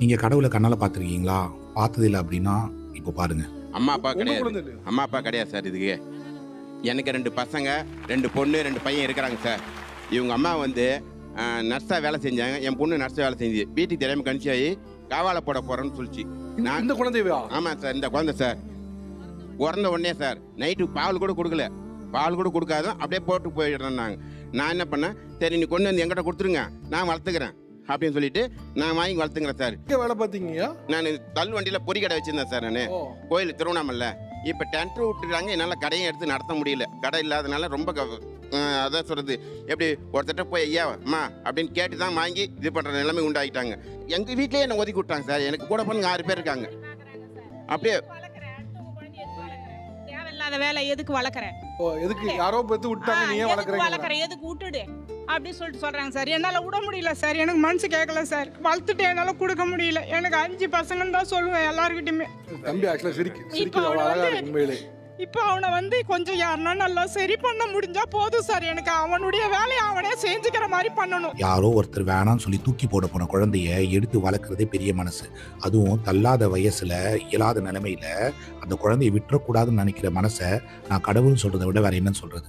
நீங்க கடவுள கண்ணால பார்த்துருக்கீங்களா? பார்த்ததில்ல அப்படின்னா, இப்போ பாருங்க. அம்மா அப்பா உங்க கிடையாது. குழந்தை இல்லையா? அம்மா அப்பா கிடையாது சார் இதுக்கு. எனக்கு 2 பசங்க, 2 பொண்ணு, 2 பையன் இருக்கிறாங்க சார். இவங்க அம்மா வந்து நர்ஸா வேலை செஞ்சாங்க. என் பொண்ணு நர்ஸா வேலை செஞ்சு வீட்டுக்கு தெரியாம கன்சீவ் ஆகி காவால போட போறேன்னு சொல்லிச்சு. நான் இந்த குழந்தையா? ஆமாம் சார், இந்த குழந்தை சார் பிறந்த உடனே சார் நைட்டு பால் கூட கொடுக்கல. பால் கூட கொடுக்காத அப்படியே போட்டு போயிடுறேன்னாங்க. நான் என்ன பண்ணேன், சரி நீ கொண்டு வந்து என்கிட்ட கொடுத்துருங்க, நான் வளர்த்துக்கிறேன் அப்படின்னு சொல்லிட்டு நான் வாங்கி வளர்த்துக்கிறேன் சார். எங்க வேலை பார்த்தீங்கய்யா? நான் தள்ளு வண்டியில் பொறி கடை வச்சிருந்தேன் சார். நான் ஓ, கோயில் திருவண்ணாமலை இப்போ டென்ட் விட்டுட்டாங்க. என்னால் கடையும் எடுத்து நடத்த முடியல. கடை இல்லாதனால ரொம்ப அதான் சொல்கிறது, எப்படி ஒருத்தட்ட போய் ஐயா அம்மா அப்படின்னு கேட்டு தான் வாங்கி இது பண்ணுற நிலைமை உண்டாகிட்டாங்க. எங்கள் வீட்டிலேயே என்னை ஒதுக்கி விட்டாங்க சார். எனக்கு கூட பொண்ணுங்க 6 பேர் இருக்காங்க. அப்படியே தேவையில்லாத வேலை எதுக்கு வளர்க்குறேன், ஓ, எதுக்கு யாரோ பெத்து விட்டாங்க, நீ ஏன் வளர்க்குறீங்க? வளர்க்குறேன் எதுக்கு விட்டுடு அப்படின்னு சொல்லிட்டு சொல்றாங்க சார். என்னால விட முடியல சார், எனக்கு மனசு கேட்கல சார். வளர்த்துட்டு என்னால கொடுக்க முடியல. எனக்கு 5 பசங்கன்னு தான் சொல்லுவேன் எல்லாருக்கிட்டையுமே. தம்பி ஆக்சுவலா சிரிக்குது இப்போ அவ்வளோ அவனை அழகா வந்து- இருக்கு உண்மையிலே. இப்போ அவனை வந்து கொஞ்சம் யாருன்னா நல்லா சரி பண்ண முடிஞ்சா போதும் சார். எனக்கு அவனுடைய வேலையை அவனே செஞ்சுக்கிற மாதிரி பண்ணணும். யாரோ ஒருத்தர் வேணாம்னு சொல்லி தூக்கி போட போன குழந்தைய எடுத்து வளர்க்குறதே பெரிய மனசு. அதுவும் தள்ளாத வயசுல, இயலாத நிலைமையில அந்த குழந்தைய விட்டுறக்கூடாதுன்னு நினைக்கிற மனசை நான் கடவுள்னு சொல்றதை விட வேற என்னன்னு சொல்றது?